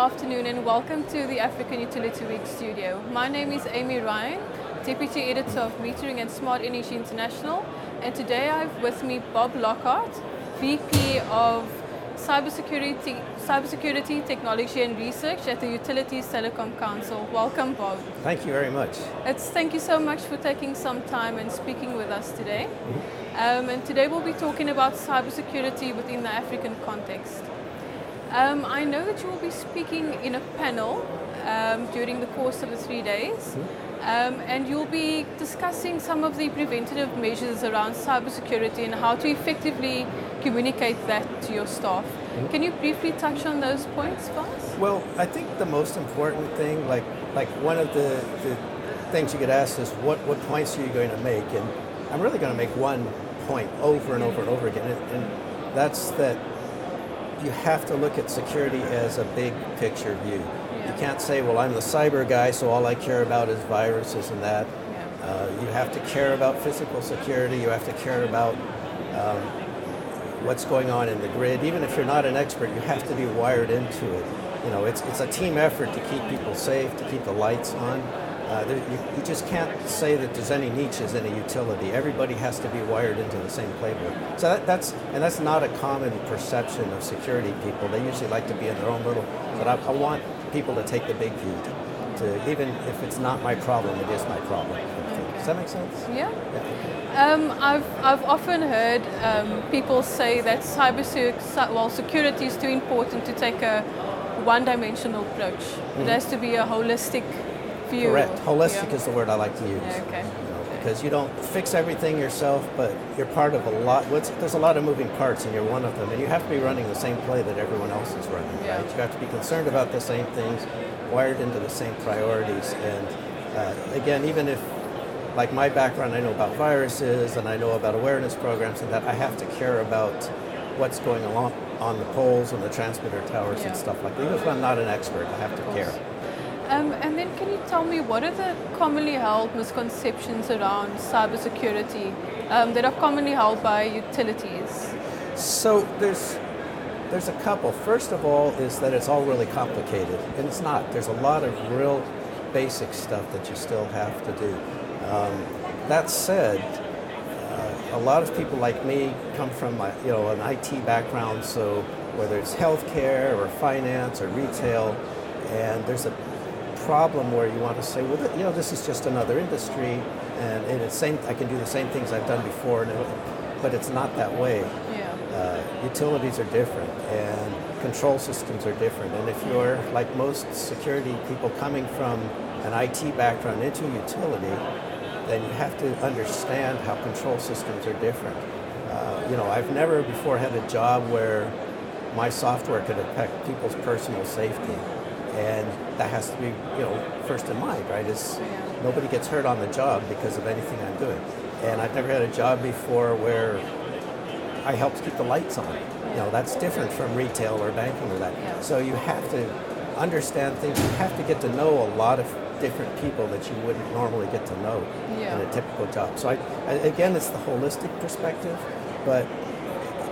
afternoon and welcome to the African Utility Week studio. My name is Amy Ryan, Deputy Editor of Metering and Smart Energy International, and today I have with me Bob Lockhart, VP of Cybersecurity, Technology and Research at the Utilities Telecom Council. Welcome, Bob. Thank you very much. Thank you so much for taking some time and speaking with us today. And today we'll be talking about cybersecurity within the African context. I know that you will be speaking in a panel during the course of the 3 days, and you'll be discussing some of the preventative measures around cybersecurity and how to effectively communicate that to your staff. Can you briefly touch on those points for us? Well, I think the most important thing, like one of the things you get asked is what points are you going to make? And I'm really going to make one point over and over and over again, and that's that you have to look at security as a big picture view. You can't say, well, I'm the cyber guy, so all I care about is viruses and that. You have to care about physical security. You have to care about what's going on in the grid. Even if you're not an expert, you have to be wired into it. You know, it's a team effort to keep people safe, to keep the lights on. You just can't say that there's any niches in a utility. Everybody has to be wired into the same playbook. So that's not a common perception of security people. They usually like to be in their own little. But I want people to take the big view. To even if it's not my problem, it is my problem. Okay. Does that make sense? Yeah. I've often heard people say that security is too important to take a one-dimensional approach. It has to be a holistic view. Correct. Holistic is the word I like to use. Okay. Because you don't fix everything yourself, but you're part of a lot. There's a lot of moving parts, and you're one of them. And you have to be running the same play that everyone else is running. Right? You have to be concerned about the same things, wired into the same priorities. And again, even if, like my background, I know about viruses and I know about awareness programs and that, I have to care about what's going on the poles and the transmitter towers and stuff like that. Even if I'm not an expert, I have to care. And then can you tell me what are the commonly held misconceptions around cybersecurity that are commonly held by utilities? So there's a couple. First of all is that it's all really complicated, and it's not. There's a lot of real basic stuff that you still have to do. That said, a lot of people like me come from an IT background, so whether it's healthcare or finance or retail, and there's a problem where you want to say, well, this is just another industry, and I can do the same things I've done before, but it's not that way. Utilities are different, and control systems are different. And if you're like most security people coming from an IT background into utility, then you have to understand how control systems are different. I've never before had a job where my software could affect people's personal safety. And that has to be, first in mind, right? Nobody gets hurt on the job because of anything I'm doing. And I've never had a job before where I helped keep the lights on. That's different from retail or banking or that. So you have to understand things. You have to get to know a lot of different people that you wouldn't normally get to know in a typical job. So again, it's the holistic perspective, but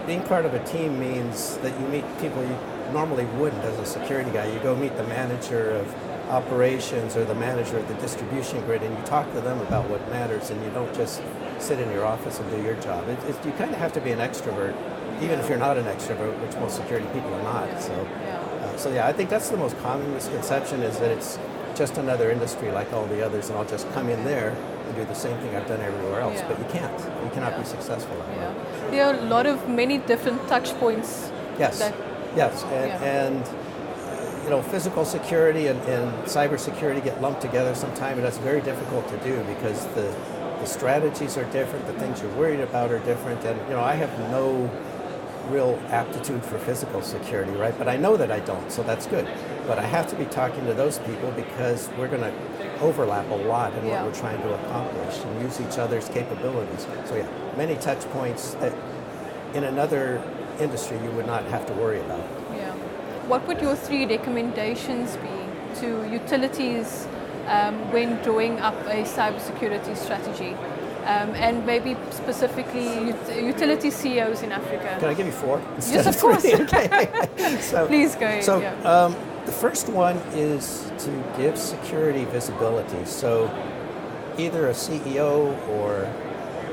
being part of a team means that you meet people you normally wouldn't as a security guy. You go meet the manager of operations or the manager of the distribution grid, and you talk to them about what matters, and you don't just sit in your office and do your job. You kind of have to be an extrovert, even if you're not an extrovert, which most security people are not. So I think that's the most common misconception, is that it's just another industry like all the others, and I'll just come in there and do the same thing I've done everywhere else. But you can't. You cannot be successful at that. There are many different touch points. Yes. And physical security and cybersecurity get lumped together sometimes, and that's very difficult to do because the strategies are different, the things you're worried about are different, and I have no real aptitude for physical security, right? But I know that I don't, so that's good. But I have to be talking to those people because we're going to overlap a lot in what we're trying to accomplish and use each other's capabilities. So many touch points that in another industry you would not have to worry about. What would your 3 recommendations be to utilities when drawing up a cybersecurity strategy? And maybe specifically utility CEOs in Africa. Can I give you 4? Yes, of course. Okay. Please go ahead. So The first one is to give security visibility. So either a CEO or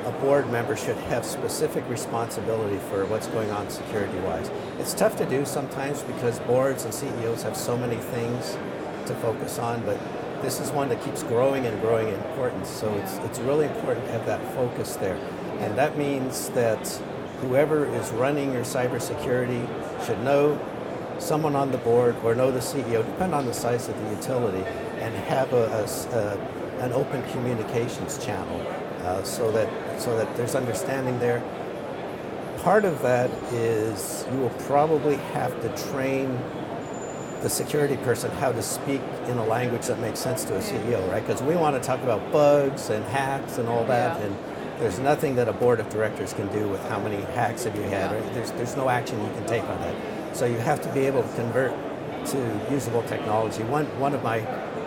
a board member should have specific responsibility for what's going on security-wise. It's tough to do sometimes because boards and CEOs have so many things to focus on, but this is one that keeps growing and growing in importance. So it's really important to have that focus there. And that means that whoever is running your cybersecurity should know someone on the board or know the CEO, depending on the size of the utility, and have an open communications channel so that there's understanding there. Part of that is you will probably have to train the security person how to speak in a language that makes sense to a CEO, right? Because we want to talk about bugs and hacks and all that, and there's nothing that a board of directors can do with how many hacks have you had, right? There's no action you can take on that. So you have to be able to convert to usable technology. One of my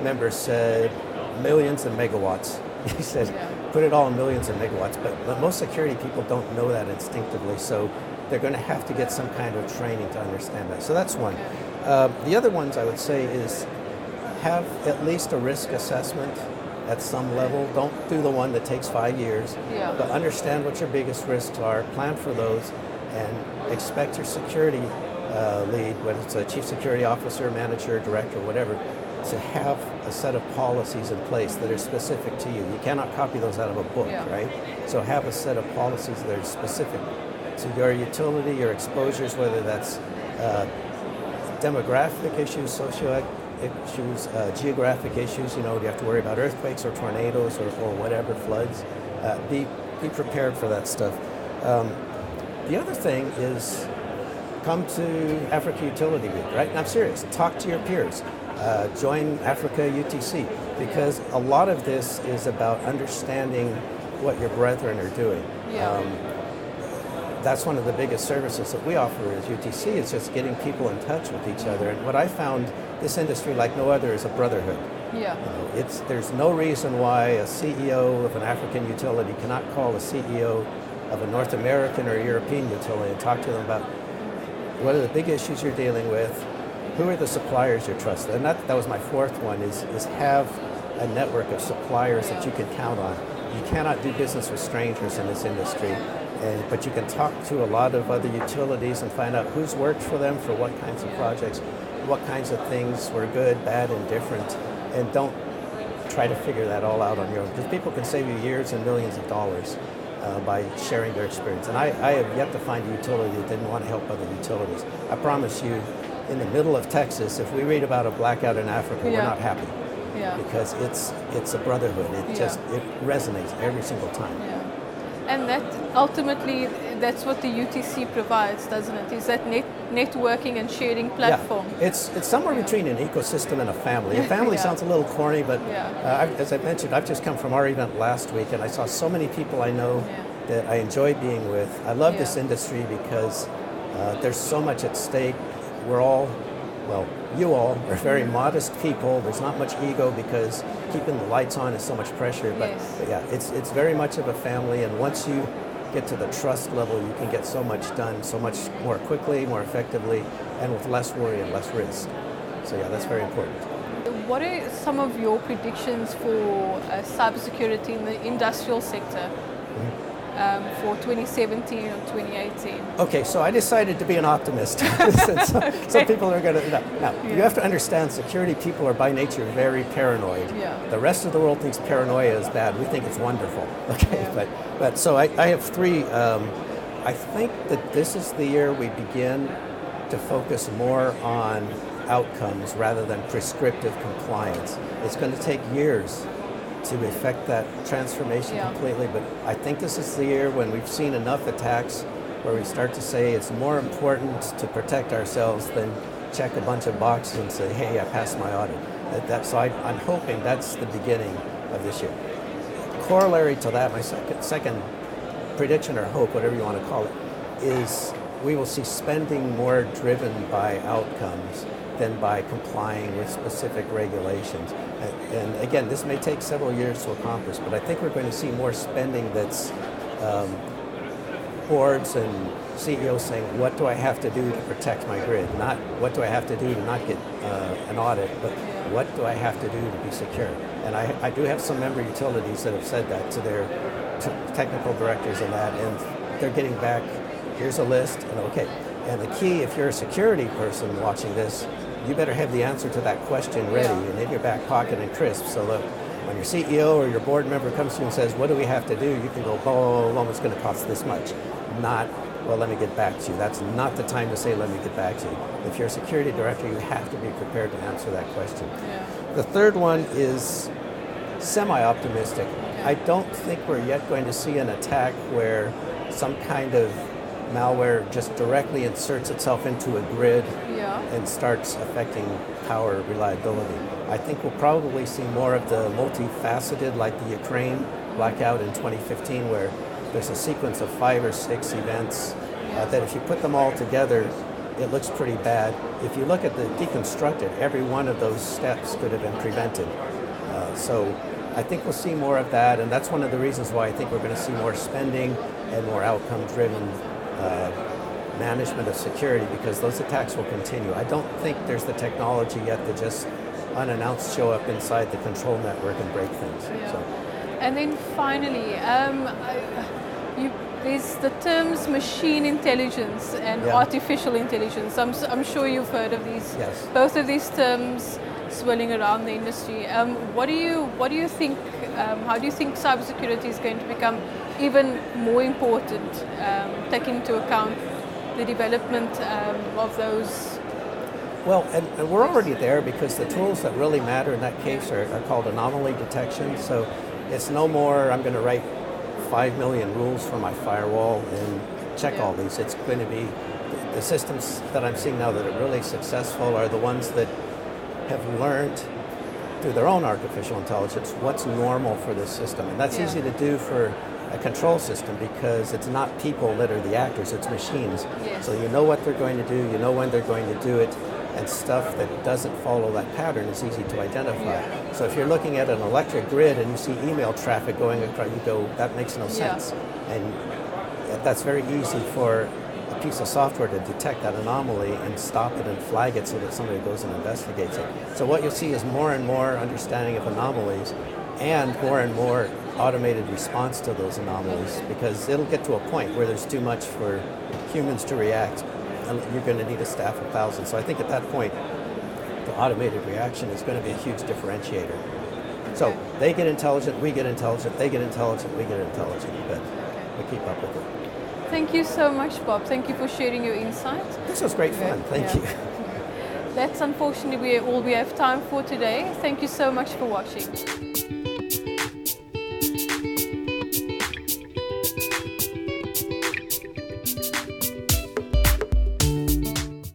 members said millions and megawatts. He said, put it all in millions and megawatts, but most security people don't know that instinctively, so they're going to have to get some kind of training to understand that. So that's one. The other ones I would say is have at least a risk assessment at some level. Don't do the one that takes 5 years, but understand what your biggest risks are, plan for those, and expect your security lead, whether it's a chief security officer, manager, director, whatever, to have a set of policies in place that are specific to you. You cannot copy those out of a book, right? So have a set of policies that are specific to your utility, your exposures, whether that's demographic issues, socio issues, geographic issues. You know, do you have to worry about earthquakes or tornadoes or whatever, floods? Be prepared for that stuff. The other thing is come to Africa Utility Week, right? And I'm serious. Talk to your peers. Join Africa UTC, because a lot of this is about understanding what your brethren are doing. That's one of the biggest services that we offer as UTC, is just getting people in touch with each other. And what I found, this industry like no other is a brotherhood. You know, there's no reason why a CEO of an African utility cannot call a CEO of a North American or European utility and talk to them about what are the big issues you're dealing with, who are the suppliers you're trusted. And that was my fourth one, is have a network of suppliers that you can count on. You cannot do business with strangers in this industry, but you can talk to a lot of other utilities and find out who's worked for them for what kinds of projects, what kinds of things were good, bad, and different, and don't try to figure that all out on your own, because people can save you years and millions of dollars by sharing their experience. And I have yet to find a utility that didn't want to help other utilities. I promise you, in the middle of Texas, if we read about a blackout in Africa, we're not happy, because it's a brotherhood. It resonates every single time. And that ultimately, that's what the UTC provides, doesn't it? Is that networking and sharing platform? It's somewhere between an ecosystem and a family. A family sounds a little corny, but as I mentioned, I've just come from our event last week, and I saw so many people I know that I enjoy being with. I love this industry because there's so much at stake. We're all, well, you all are very modest people. There's not much ego because keeping the lights on is so much pressure. But yeah, it's very much of a family, and once you get to the trust level, you can get so much done so much more quickly, more effectively, and with less worry and less risk. So yeah, that's very important. What are some of your predictions for cybersecurity in the industrial sector? For 2017 or 2018? Okay, so I decided to be an optimist. So people are going to... Now, you have to understand, security people are by nature very paranoid. The rest of the world thinks paranoia is bad. We think it's wonderful. Okay, but so I have three. I think that this is the year we begin to focus more on outcomes rather than prescriptive compliance. It's going to take years to effect that transformation completely, but I think this is the year when we've seen enough attacks where we start to say it's more important to protect ourselves than check a bunch of boxes and say, hey, I passed my audit. So I'm hoping that's the beginning of this year. Corollary to that, my second prediction or hope, whatever you want to call it, is we will see spending more driven by outcomes than by complying with specific regulations. And again, this may take several years to accomplish, but I think we're going to see more spending that's boards and CEOs saying, what do I have to do to protect my grid? Not what do I have to do to not get an audit, but what do I have to do to be secure? And I do have some member utilities that have said that to their technical directors and that, and they're getting back, here's a list, and okay. And the key, if you're a security person watching this, you better have the answer to that question ready and in your back pocket and crisp, so that when your CEO or your board member comes to you and says, what do we have to do? You can go, oh, it's going to cost this much. Not, well, let me get back to you. That's not the time to say, let me get back to you. If you're a security director, you have to be prepared to answer that question. Yeah. The third one is semi-optimistic. I don't think we're yet going to see an attack where some kind of malware just directly inserts itself into a grid and starts affecting power reliability. I think we'll probably see more of the multifaceted, like the Ukraine blackout in 2015, where there's a sequence of 5 or 6 events that if you put them all together, it looks pretty bad. If you look at the deconstructed, every one of those steps could have been prevented. So I think we'll see more of that, and that's one of the reasons why I think we're going to see more spending and more outcome-driven management of security, because those attacks will continue. I don't think there's the technology yet to just unannounced show up inside the control network and break things. Yeah. So. And then finally, there's the terms machine intelligence and artificial intelligence. I'm sure you've heard of these. Yes. Both of these terms swirling around the industry. What do you think? How do you think cybersecurity is going to become even more important, taking into account the development of those? Well, and we're already there, because the tools that really matter in that case are called anomaly detection. So it's no more, I'm going to write 5 million rules for my firewall and check all these. It's going to be, the systems that I'm seeing now that are really successful are the ones that have learned through their own artificial intelligence what's normal for this system. And that's easy to do for a control system, because it's not people that are the actors, it's machines. Yes. So you know what they're going to do, you know when they're going to do it, and stuff that doesn't follow that pattern is easy to identify. So if you're looking at an electric grid and you see email traffic going across, you go, that makes no sense. And that's very easy for a piece of software to detect that anomaly and stop it and flag it so that somebody goes and investigates it. So what you'll see is more and more understanding of anomalies and more automated response to those anomalies, because it'll get to a point where there's too much for humans to react, and you're going to need a staff of thousands. So I think at that point, the automated reaction is going to be a huge differentiator. So they get intelligent, we get intelligent, they get intelligent, we get intelligent, but we keep up with it. Thank you so much, Bob. Thank you for sharing your insights. This was great fun. Thank you. That's unfortunately all we have time for today. Thank you so much for watching.